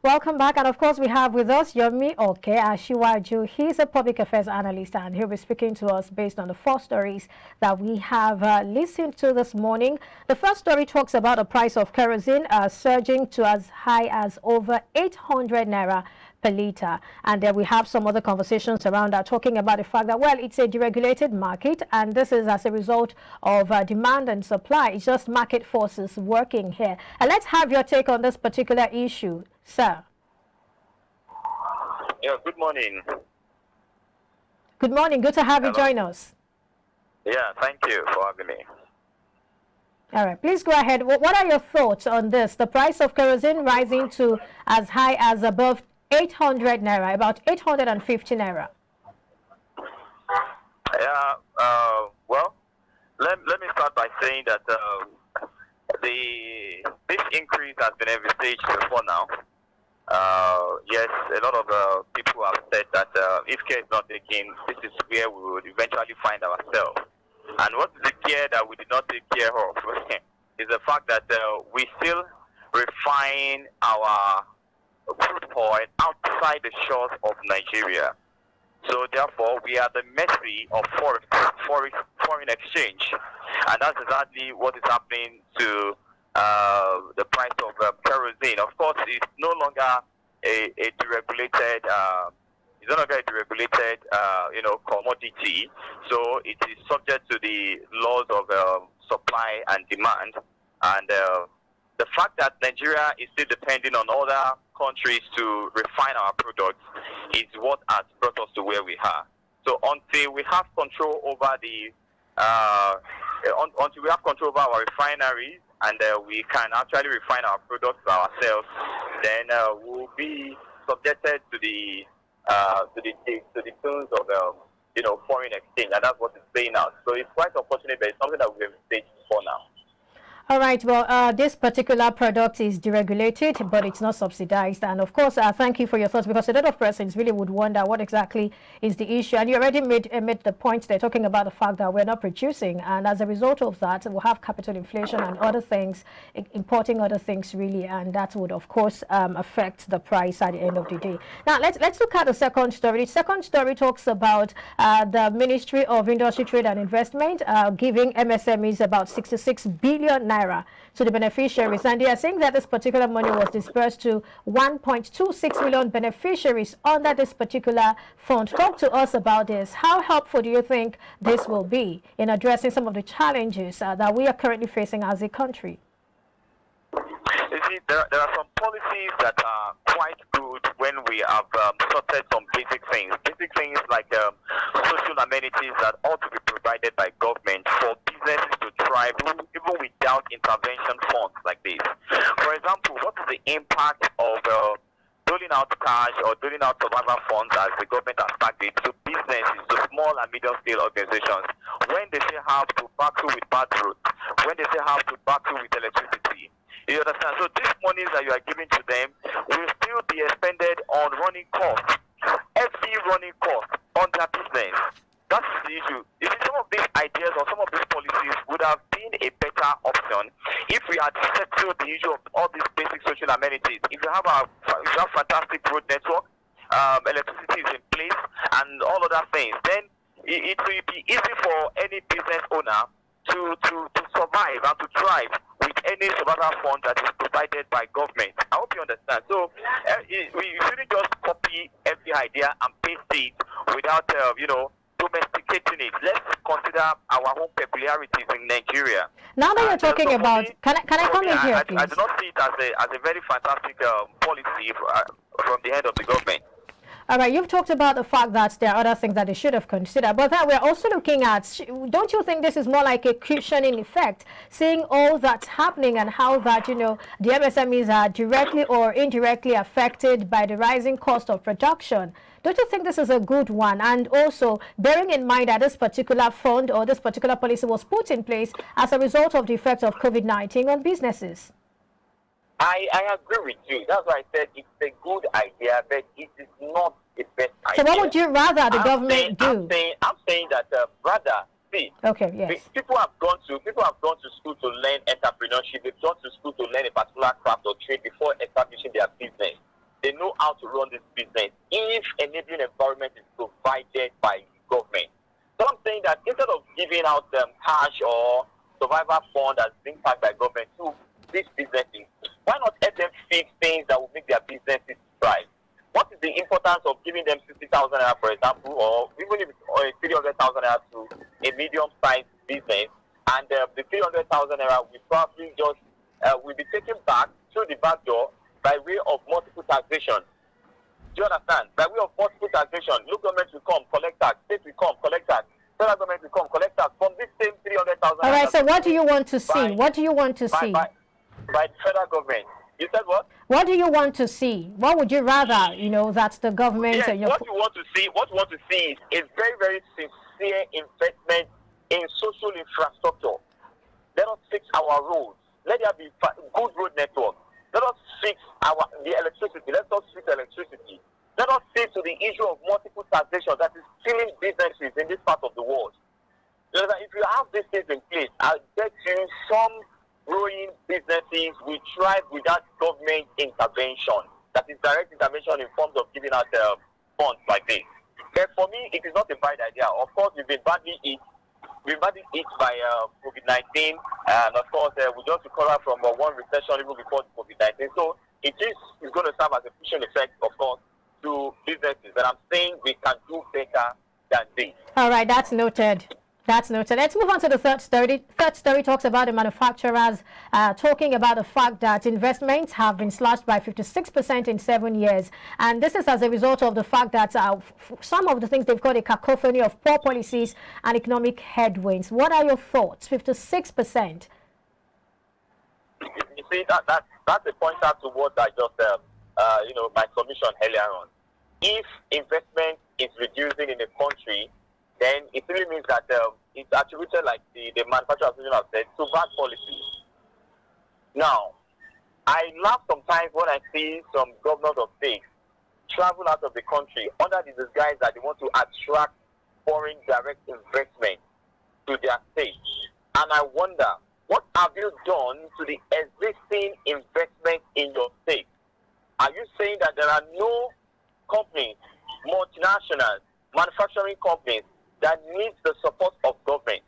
Welcome back. And of course, we have with us Yomi Oke Ashiwaju. He's a public affairs analyst, and he'll be speaking to us based on the four stories that we have listened to this morning. The first story talks about the price of kerosene surging to as high as over 800 naira per litre. And then we have some other conversations around that, talking about the fact that, well, it's a deregulated market, and this is as a result of demand and supply. It's just market forces working here. And let's have your take on this particular issue, sir. Yeah, good morning. Good morning. Good to have you join us. Yeah, thank you for having me. All right, please go ahead. What are your thoughts on this? The price of kerosene rising to as high as above 800 naira, about 850 naira. Yeah, well, let me start by saying that this increase has been envisaged before now. Yes, a lot of people have said that if care is not taken, this is where we would eventually find ourselves. And what is the care that we did not take care of is the fact that we still refine our crude oil outside the shores of Nigeria. So therefore, we are the mercy of foreign exchange, and that's exactly what is happening to the price of kerosene. Of course, it's no longer a deregulated. It's no longer a deregulated, commodity. So it is subject to the laws of supply and demand, and the fact that Nigeria is still depending on other countries to refine our products is what has brought us to where we are. So until we have control over until we have control over our refineries and we can actually refine our products ourselves, then we'll be subjected to the tunes of foreign exchange, and that's what it's playing out. So it's quite unfortunate, but it's something that we've staged before now. All right. Well, this particular product is deregulated, but it's not subsidized. And of course, thank you for your thoughts, because a lot of persons really would wonder what exactly is the issue. And you already made the point there, talking about the fact that we're not producing. And as a result of that, we'll have capital inflation and other things, importing other things really. And that would, of course, affect the price at the end of the day. Now, let's look at the second story. The second story talks about the Ministry of Industry, Trade and Investment giving MSMEs about 66 billion to the beneficiaries, and they are saying that this particular money was dispersed to 1.26 million beneficiaries under this particular fund. Talk to us about this. How helpful do you think this will be in addressing some of the challenges that we are currently facing as a country? You see, there are some policies that are quite good when we have sorted some basic things. Basic things like social amenities that ought to be provided by government for businesses to thrive, even without intervention funds like this. For example, what is the impact of doling out cash or doling out survival funds as the government has started to businesses, to small and medium-scale organizations, when they say how to battle with bad roads, when they say how to battle with electricity? You understand? So these monies that you are giving to them will still be expended on running costs, every running cost on their business. That's the issue. You see, some of these ideas or some of these policies would have been a better option if we had settled the issue of all these basic social amenities. If you have fantastic road network, electricity is in place, and all other things, then it will be easy for any business owner to survive and to thrive with any survival fund that is provided by government. I hope you understand. So we shouldn't just copy every idea and paste it without domesticating it. Let's consider our own peculiarities in Nigeria. Now that you're talking about, can I come in here, please? I do not see it as a very fantastic policy from the head of the government. All right, you've talked about the fact that there are other things that they should have considered, but that we're also looking at, don't you think this is more like a cushioning effect, seeing all that's happening and how that, the MSMEs are directly or indirectly affected by the rising cost of production? Don't you think this is a good one? And also bearing in mind that this particular fund or this particular policy was put in place as a result of the effects of COVID-19 on businesses? I agree with you. That's why I said it's a good idea, but it is not the best idea. So what would you rather the government do? I'm saying that rather, see, okay, yes. People have gone to school to learn entrepreneurship. They've gone to school to learn a particular craft or trade before establishing their business. how to run this business if enabling environment is provided by government. So I'm saying that instead of giving out cash or survival fund that's being packed by government to these businesses, why not let them fix things that will make their businesses thrive? What is the importance of giving them 50,000 naira, for example, or even if it's 300,000 naira to a medium-sized business, and the 300,000 naira will probably just will be taken back through the back door by way of multiple taxation. Do you understand? By way of multiple taxation, local government will come, collect tax, state will come, collect tax, federal government will come, collect tax from this same 300,000. All right, so what do you want to see? What do you want to see? By the federal government. You said what? What do you want to see? What would you rather, that the government... Yes, what you want to see is very, very sincere investment in social infrastructure. Let us fix our roads. Let there be good road network. Let us fix the electricity. Let us fix electricity. Let us see to the issue of multiple taxation that is killing businesses in this part of the world. If you have these things in place, I'll bet you some growing businesses will thrive without government intervention. That is direct intervention in forms of giving out funds like this. But for me, it is not a bad idea. Of course, we've been badly hit by COVID-19, and of course, we just recovered from one recession even before COVID-19. So it is going to serve as a pushing effect, of course, to businesses. But I'm saying we can do better than this. All right, that's noted. That's noted. Let's move on to the third story. Third story talks about the manufacturers talking about the fact that investments have been slashed by 56% in 7 years. And this is as a result of the fact that some of the things they've got a cacophony of poor policies and economic headwinds. What are your thoughts? 56%. You see, that's a pointer to what I just, my submission earlier on. If investment is reducing in the country, then it really means that it's attributed, like the manufacturer association have said, to bad policy. Now, I laugh sometimes when I see some governors of states travel out of the country under the disguise that they want to attract foreign direct investment to their state. And I wonder, what have you done to the existing investment in your state? Are you saying that there are no companies, multinationals, manufacturing companies, that needs the support of government?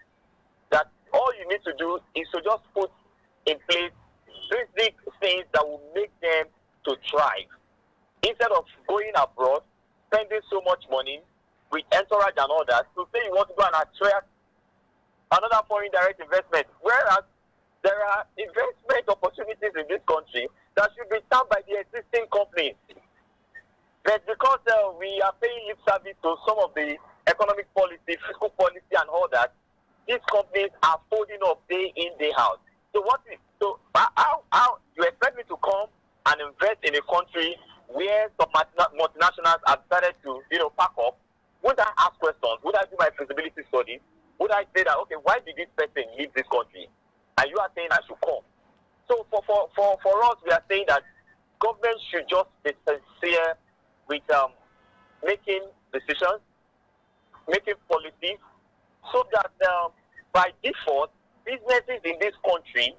That all you need to do is to just put in place basic things that will make them to thrive. Instead of going abroad, spending so much money with entourage and all that, to say you want to go and attract another foreign direct investment, whereas there are investment opportunities in this country that should be done by the existing companies. But because we are paying lip service to some of the economic policy, fiscal policy, and all that, these companies are folding up day in, day out. So how you expect me to come and invest in a country where some multinationals have started to, pack up? Would I ask questions? Would I do my feasibility study? Would I say that, okay, why did this person leave this country? And you are saying I should come. So for us, we are saying that government should just be sincere with making decisions, making policies, so that by default, businesses in this country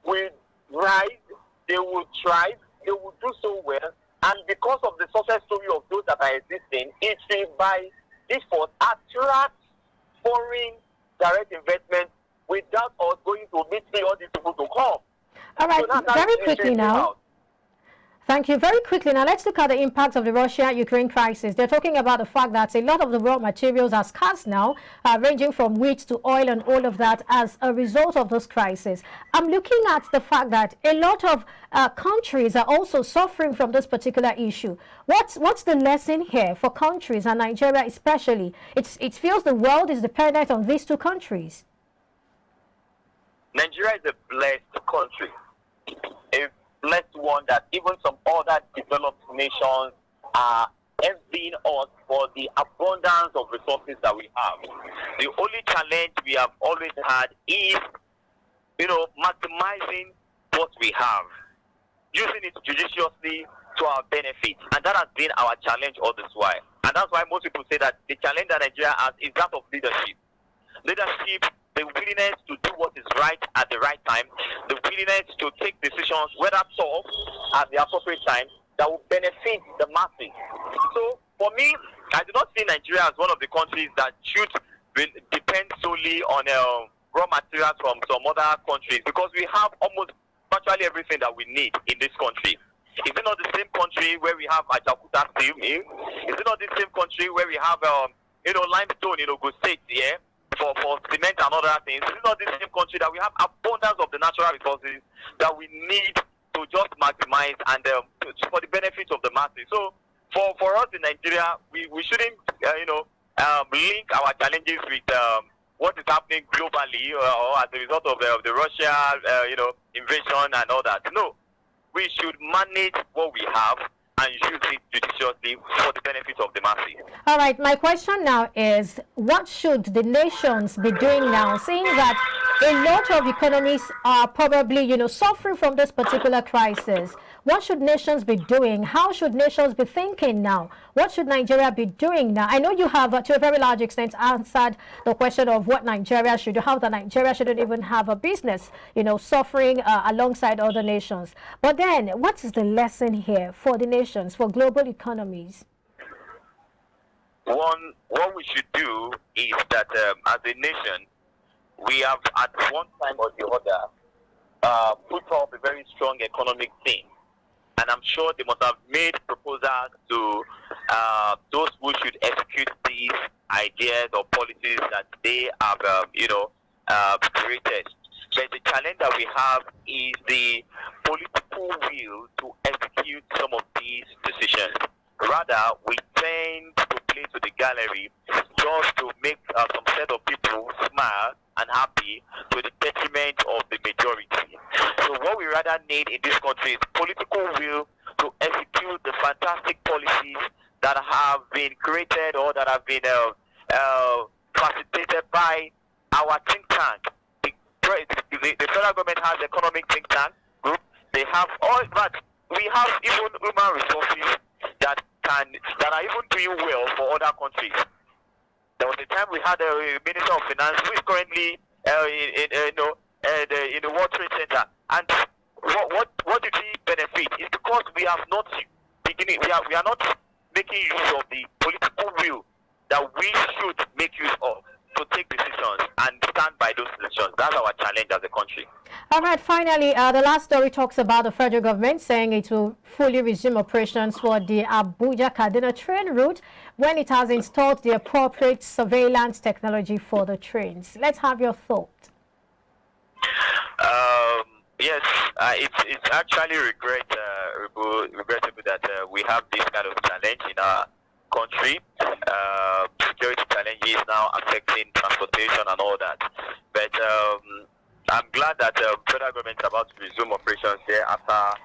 will rise, they will thrive, they will do so well, and because of the success story of those that are existing, it will by default attract foreign direct investment without us going to meet all these people to come. All right, so very quickly now. Thank you. Very quickly now, let's look at the impact of the Russia-Ukraine crisis. They're talking about the fact that a lot of the raw materials are scarce now, ranging from wheat to oil and all of that as a result of this crisis. I'm looking at the fact that a lot of countries are also suffering from this particular issue. What's the lesson here for countries, and Nigeria especially? It feels the world is dependent on these two countries. Nigeria is a blessed country. Blessed one that even some other developed nations are envying us for the abundance of resources that we have. The only challenge we have always had is, maximizing what we have, using it judiciously to our benefit, and that has been our challenge all this while. And that's why most people say that the challenge that Nigeria has is that of leadership. Leadership, the willingness to do what is right at the right time, the willingness to take decisions, whether tough at the appropriate time, that will benefit the masses. So for me, I do not see Nigeria as one of the countries that should depend solely on raw materials from some other countries, because we have almost virtually everything that we need in this country. Is it not the same country where we have Ajakuta steel mill? Is it not the same country where we have limestone in Ogun State, yeah, for cement and other things? Is it not the same country that we have abundance of the natural resources that we need to just maximize and for the benefit of the masses? So for us in Nigeria, we shouldn't link our challenges with what is happening globally or as a result of the Russia invasion and all that. No, we should manage what we have and use it judiciously for the benefit of the masses. All right, my question now is, what should the nations be doing now, seeing that a lot of economies are probably, suffering from this particular crisis? What should nations be doing? How should nations be thinking now? What should Nigeria be doing now? I know you have, to a very large extent, answered the question of what Nigeria should do, how that Nigeria shouldn't even have a business, suffering alongside other nations. But then, what is the lesson here for the nations, for global economies? What we should do is that as a nation, we have at one time or the other put up a very strong economic theme. And I'm sure they must have made proposals to those who should execute these ideas or policies that they have, created. But the challenge that we have is the political will to execute some of these decisions. Rather, we tend to play to the gallery just to make some set of people smile and happy to the detriment of the majority. So what we rather need in this country is political will to execute the fantastic policies that have been created or that have been facilitated by our think tank. The federal government has economic think tank group. They have all that. We have even human resources that are even doing well for other countries. There was a time we had a Minister of Finance who is currently in the World Trade Center. And what did he benefit? It's because we are not making use of the political will that we should make use of to take decisions and stand by those decisions. That's our challenge as a country. All right, finally, the last story talks about the federal government saying it will fully resume operations for the Abuja-Kaduna train route when it has installed the appropriate surveillance technology for the trains. Let's have your thought. Yes, it's actually regrettable that we have this kind of challenge in our country. Security challenges now affecting transportation and all that. But I'm glad that the federal government is about to resume operations there after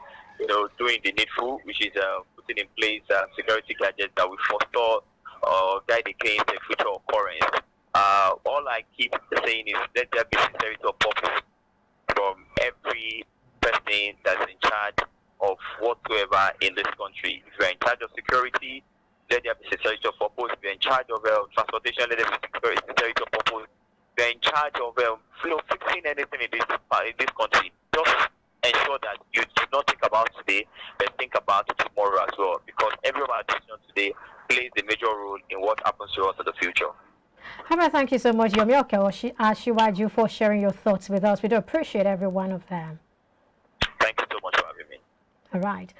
doing the needful, which is putting in place security gadgets that will forestall or guide against a future occurrence. All I keep saying is let there be sincerity of purpose from every person that's in charge of whatsoever in this country. If you're in charge of security, let there be sincerity of purpose. If you're in charge of transportation, let there be sincerity of purpose. If you're in charge of fixing anything in this country, just ensure that you do not think about today, but think about tomorrow as well. Because every of our decisions today plays a major role in what happens to us in the future. Thank you so much, Yomi Ashiwaju, for sharing your thoughts with us. We do appreciate every one of them. Thank you so much for having me. All right.